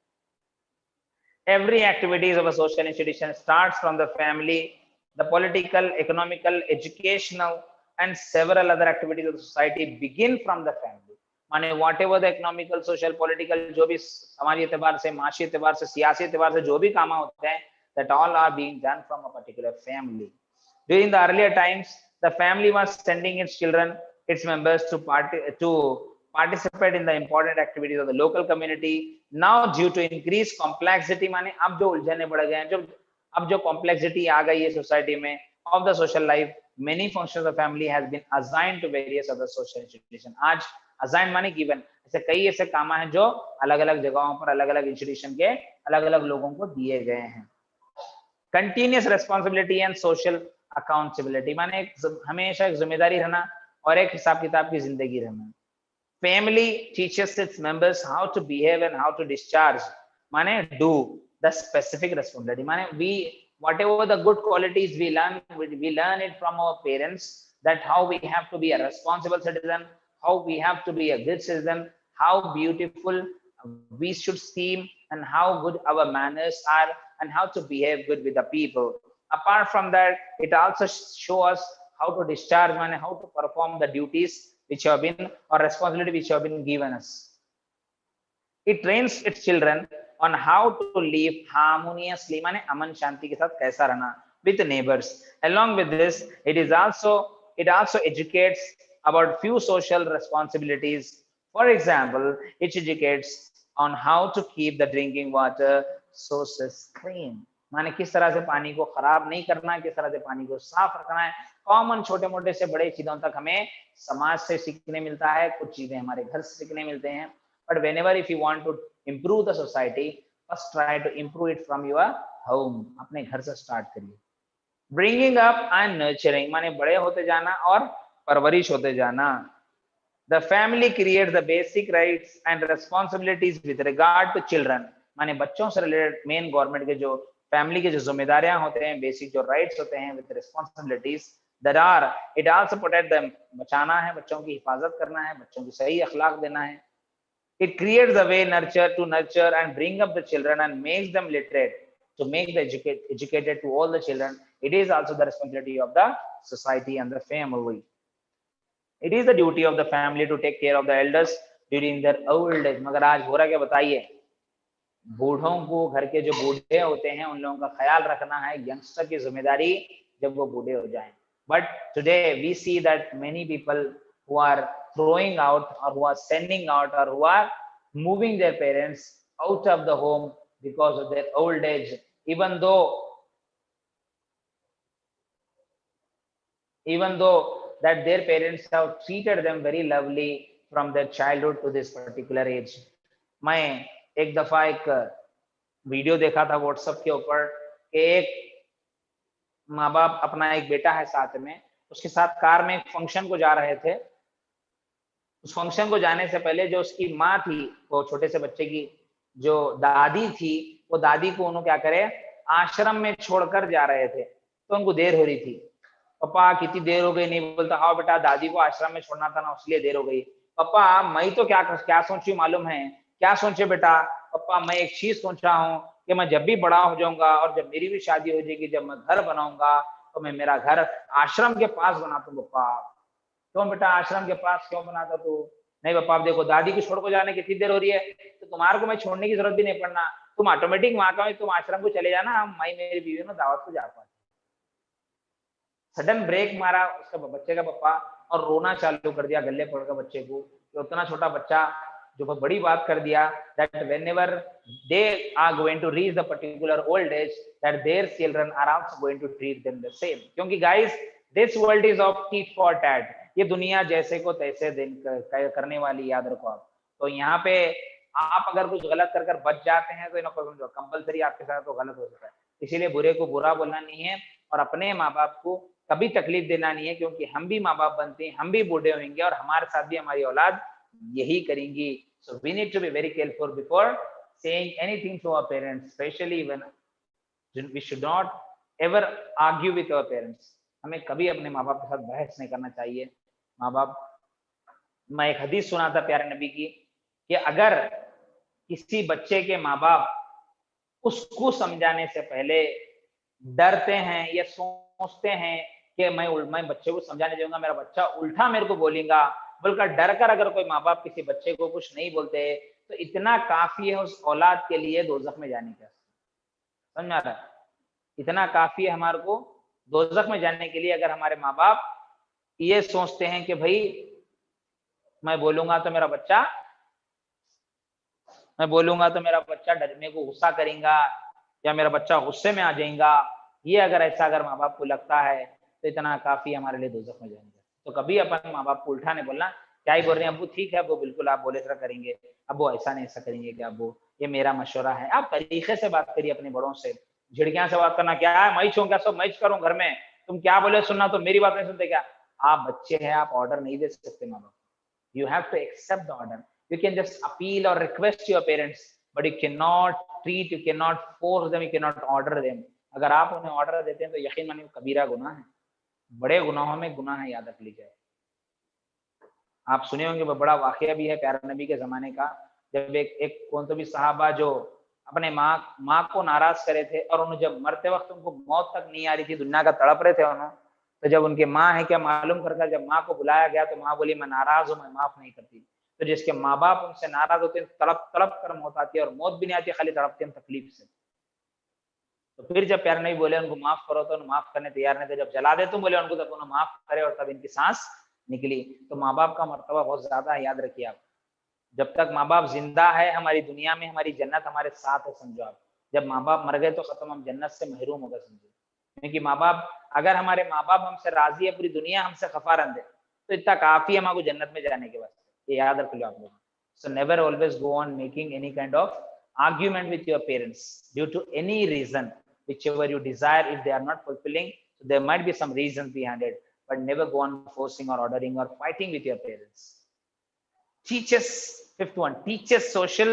Every activities of a social institution starts from the family. The political, economical, educational, and several other activities of the society begin from the family. माने whatever the economical, social, political जो भी समाजी एतबार से, माशी एतबार से, सियासी एतबार से जो भी काम होते हैं, that all are being done from a particular family. During the earlier times, the family was sending its children, its members to participate in the important activities of the local community. Now due to increased complexity, माने अब जो उलझने बढ़ गए हैं, अब जो complexity आ गई है society में of the social life, many functions of family has been assigned to various other social institutions. आज असाइन माने गिवन, ऐसे कई ऐसे काम हैं जो अलग-अलग जगहों पर अलग-अलग इंस्टीट्यूशन के अलग-अलग लोगों को दिए गए हैं. Continuous responsibility and social accountability माने हमेशा एक जिम्मेदारी रहना और एक हिसाब किताब की जिंदगी रहना. Family teaches its members how to behave and how to discharge माने डू द स्पेसिफिक रिस्पांसिबिलिटी माने we whatever the good qualities we learn it from our parents, that how we have to be a responsible citizen, how we have to be a good citizen, how beautiful we should seem, and how good our manners are, and how to behave good with the people. Apart from that, it also shows us how to discharge and how to perform the duties which have been or responsibility which have been given us. It trains its children on how to live harmoniously, माने अमन शांति के साथ कैसा रहना with neighbors. Along with this, it also educates about few social responsibilities. For example, it educates on how to keep the drinking water sources clean. माने किस तरह से पानी को खराब नहीं करना है, किस तरह से पानी को साफ रखना है. कॉमन छोटे मोटे से बड़े चीजों तक हमें समाज से सीखने मिलता है, कुछ चीजें हमारे घर से सीखने मिलते हैं. But whenever if you want to improve the society, first try to improve it from your home. अपने घर से start करिए. Bringing up and nurturing माने बड़े होते जाना और परवरिश होते जाना. The family creates the basic rights and responsibilities with regard to children. माने बच्चों से related main government के जो family के जो जिम्मेदारियां होते हैं, basic जो rights होते हैं with responsibilities that are, it also protect them. बचाना है, बच्चों की हिफाजत करना है, बच्चों की सही अखलाक देना है. It creates the way to nurture and bring up the children and makes them literate, to make the educated to all the children. It is also the responsibility of the society and the family. It is the duty of the family to take care of the elders during their old age. मगर आज हो रहा क्या बताइए, बूढ़ों को, घर के जो बूढ़े होते हैं उन लोगों का ख्याल रखना है, यंगस्टर की जिम्मेदारी जब वो बूढ़े हो जाएं. But today we see that many people who are throwing out or who are sending out or who are moving their parents out of the home because of their old age, even though that their parents have treated them very lovely from their childhood to this particular age. मैं एक दफा एक video देखा था WhatsApp के ऊपर, एक माँ बाप अपना एक बेटा है साथ में, उसके साथ कार में एक फंक्शन को जा रहे थे। उस फंक्शन को जाने से पहले जो उसकी माँ थी, वो छोटे से बच्चे की जो दादी थी, वो दादी को उन्होंने क्या करे, आश्रम में छोड़कर जा रहे थे, तो उनको देर हो रही थी। पापा कितनी देर हो गई, नहीं बोलता, हाँ बेटा दादी को आश्रम में छोड़ना था ना, इसलिए देर हो गई। पापा मैं तो क्या क्या सोची मालूम है? क्या सोचे बेटा? पापा मैं एक चीज सोच रहा हूँ कि मैं जब भी बड़ा हो जाऊंगा और जब मेरी भी शादी हो जाएगी, जब मैं घर बनाऊंगा तो मैं मेरा घर आश्रम के पास बनाता हूँ। पापा क्यों बेटा आश्रम के पास क्यों बनाता तू? नहीं पापा आप देखो दादी को छोड़ को जाने कितनी देर हो रही है, तो तुम्हारे को मैं छोड़ने की जरूरत भी नहीं पड़ना, तुम ऑटोमेटिक वहां का तुम आश्रम को चले जाना, हम मैं मेरी बीवी ना दावत को जा पाए। सडन ब्रेक मारा उसका बच्चे का पापा और रोना चालू कर दिया गले पड़कर बच्चे को। तो उतना छोटा बच्चा जो बहुत बड़ी बात कर दिया that whenever they are going to reach the particular old age that their children are also going to treat them the same, क्योंकि guys this world is of tit for tat, ये दुनिया जैसे को तैसे दिन करने वाली, याद रखो आप। तो यहाँ पे आप अगर कुछ गलत कर बच जाते हैं तो कंपलसरी आपके साथ तो गलत हो सकता है, इसीलिए बुरे को बुरा बोलना नहीं है और अपने माँ बाप को कभी तकलीफ देना नहीं है, क्योंकि हम भी माँ बाप बनते हैं, हम भी बूढ़े होंगे और हमारे साथ भी हमारी औलाद यही करेंगी। So we need to be very careful before saying anything to our parents, especially when we should not ever argue with our parents. हमें कभी अपने माँ बाप के साथ बहस नहीं करना चाहिए। माँ बाप, मैं एक हदीस सुना था प्यारे नबी की कि अगर किसी बच्चे के माँ बाप उसको समझाने से पहले डरते हैं या सोचते हैं कि मैं बच्चे को समझाने जाऊंगा, मेरा बच्चा उल्टा मेरे को बोलेगा, बोलकर डर कर अगर कोई माँ बाप किसी बच्चे को कुछ नहीं बोलते तो इतना काफी है उस औलाद के लिए दोजख में जाने का। समझ आ रहा है? इतना काफी है हमारे को दोजख में जाने के लिए अगर हमारे माँ बाप ये सोचते हैं कि भाई मैं बोलूंगा तो मेरा बच्चा डरने को गुस्सा करेगा या मेरा बच्चा गुस्से में आ जाएगा, ये अगर ऐसा अगर माँ बाप को लगता है तो इतना काफी हमारे लिए दोजख में जाएंगे। तो कभी अपन माँ बाप को उल्टा नहीं बोलना, क्या ही बोल रहे हैं अब्बू, ठीक है अब्बू बिल्कुल आप बोले तरह करेंगे, अब्बू ऐसा नहीं ऐसा करेंगे क्या अब्बू, ये मेरा मशवरा है। आप तरीके से बात करिए अपने बड़ों से, झिड़कियां से बात करना, क्या है मैं छूं क्या, सब मैं करूं घर में, तुम क्या बोले सुनना, तो मेरी बात नहीं सुनते क्या? आप बच्चे हैं, आप ऑर्डर नहीं दे सकते माँ बाप, you have to accept the order. You can just appeal or request your parents, but you cannot treat, you cannot force them, you cannot order them. अगर आप उन्हें ऑर्डर देते हैं तो यकीन मानिए कबीरा गुनाह है, बड़े गुनाहों में गुनाह है, याद रख लीजिए। आप सुने होंगे बड़ा वाकया भी है प्यारे नबी के जमाने का, जब एक कौन तो भी सहाबा जो अपने माँ को नाराज करे थे और उन्हें जब मरते वक्त उनको मौत तक नहीं आ रही थी, दुनिया का तड़प रहे थे उन्होंने, तो जब उनकी माँ है क्या मालूम करता, जब माँ को बुलाया गया तो माँ बोली मैं नाराज हूँ, मैं माफ नहीं करती। तो जिसके माँ बाप उनसे नाराज होते हैं तड़प तड़प कर मौत आती है, और मौत भी नहीं आती, खाली तड़पते हैं तकलीफ से। तो फिर जब प्यारे नबी बोले उनको माफ करो तो माफ करने तैयार नहीं थे, जब जला दे तुम बोले उनको तब उन्हें माफ करे और तब इनकी सांस निकली। तो माँ बाप का मर्तबा बहुत ज्यादा है, याद रखिए आप। जब तक माँ बाप जिंदा है हमारी दुनिया में हमारी जन्नत हमारे साथ है, समझो आप। जब माँ बाप मर गए तो खत्म, हम जन्नत से महरूम हो गए, समझो। क्योंकि माँ बाप, अगर हमारे माँ बाप हमसे राजी है, पूरी दुनिया हमसे खफा रंद है, तो इतना काफी है हमारे जन्नत में जाने के बाद, ये याद रख लो आप लोग। So never always go on making any kind of argument with your parents due to any reason whichever you desire. If they are not fulfilling, so there might be some reasons behind it, but never go on forcing or ordering or fighting with your parents. Teaches, fifth one, teaches social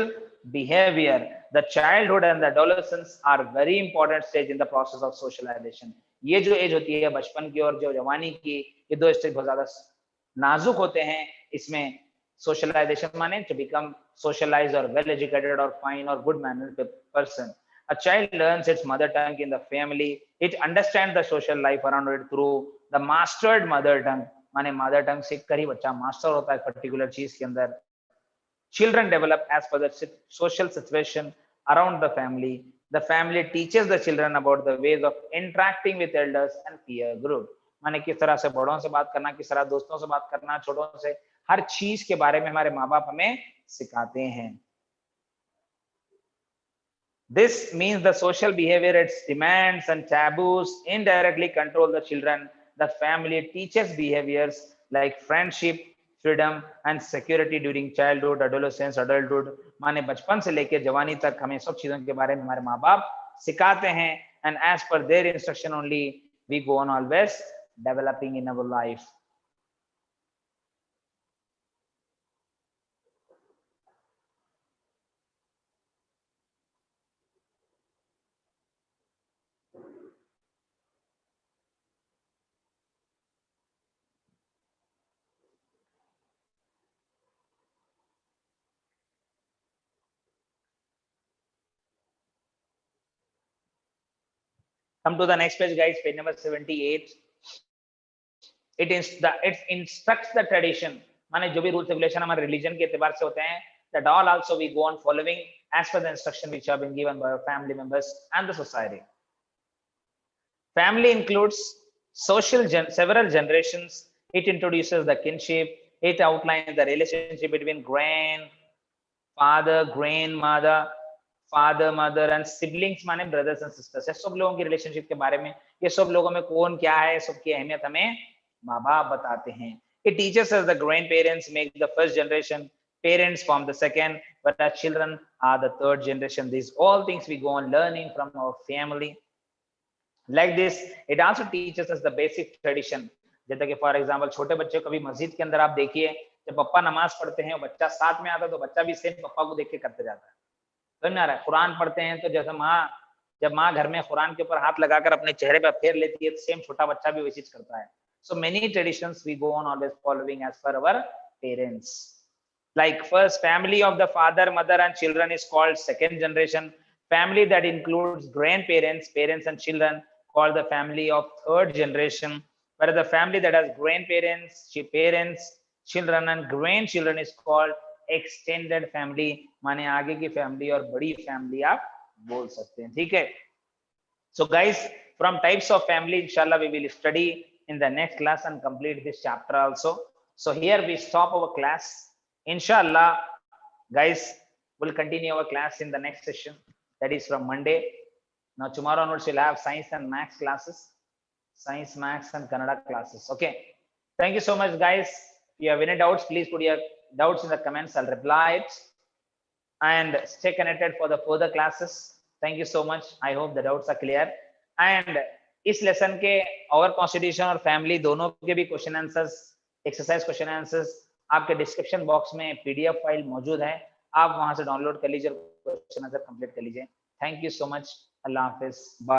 behavior. The childhood and the adolescence are very important stage in the process of socialization. ये जो as होती है बचपन की और जो जवानी की, ये दो स्टेज बहुत ज्यादा नाजुक होते हैं। इसमें socialization माने to become socialized or well educated or fine or good mannered person. A child learns its mother tongue in the family. It understands the social life around it through the mastered mother tongue. माने mother tongue सीख कर ही बच्चा master होता है particular चीज के अंदर। Children develop as per the social situation around the family. The family teaches the children about the ways of interacting with elders and peer group. माने किस तरह से बड़ों से बात करना, किस तरह दोस्तों से बात करना, छोटों से, हर चीज के बारे में हमारे माँ बाप हमें सिखाते हैं। This means the social behavior, its demands and taboos indirectly control the children. The family teaches behaviors like friendship, freedom, and security during childhood, adolescence, adulthood. माने बचपन से लेकर जवानी तक हमें सब चीजों के बारे में हमारे माँ बाप सिखाते हैं, एंड एज पर their instruction only we go on always developing in our life. Come to the next page, guys. Page number 78. It instructs the tradition. माने जो भी रूल्स रेगुलेशन हमारे रिलीजन के एतबार से होते हैं, that all also we go on following as per the instruction which have been given by our family members and the society. Family includes several generations. It introduces the kinship. It outlines the relationship between grandfather, grandmother, father mother and siblings माने brothers and sisters. ये सब लोगों की relationship के बारे में, ये सब लोगों में कौन क्या है, सबकी अहमियत हमें माँ बाप बताते हैं. It teaches us the grandparents make the first generation, parents form the second, but our children are the third generation. These all things we go on learning from our family. Like this, it also teaches us the basic tradition. जैसे कि for example छोटे बच्चे को भी मस्जिद के अंदर आप देखिए, जब पप्पा नमाज पढ़ते हैं, बच्चा साथ में आता है तो बच्चा भी सेम पप्पा को देख के करते जाता है. समझ में आ रहा है? कुरान पढ़ते हैं तो जैसे जब माँ घर में कुरान के ऊपर हाथ लगाकर अपने चेहरे पर फेर लेती है, तो सेम छोटा बच्चा भी वही चीज करता है. So many traditions we go on always following as per our parents. Like first, family of the father, mother and children is called second generation. Family that includes grandparents, parents and children called the family of third generation. Whereas the family that has grandparents, parents, children and grandchildren is called extended family. माने आगे की family और बड़ी family आप बोल सकते हैं. ठीक है. So guys, from types of family इंशाल्लाह we will study in the next class and complete this chapter also. So here we stop our class. इंशाल्लाह guys, we'll continue our class in the next session, that is from Monday. Now tomorrow onwards we'll have science and maths classes, science, maths and Kannada classes. Okay, thank you so much guys. If you have any doubts, please put your doubts in the comments. I'll reply it, and stay connected for the further classes. Thank you so much. I hope the doubts are clear. And इस lesson के और constitution और family दोनों के भी question answers, exercise question answers आपके description box में PDF file मौजूद है. आप वहां से डाउनलोड कर लीजिए, क्वेश्चन आंसर कंप्लीट कर लीजिए. Thank you so much. अल्लाह हाफिज. बाय.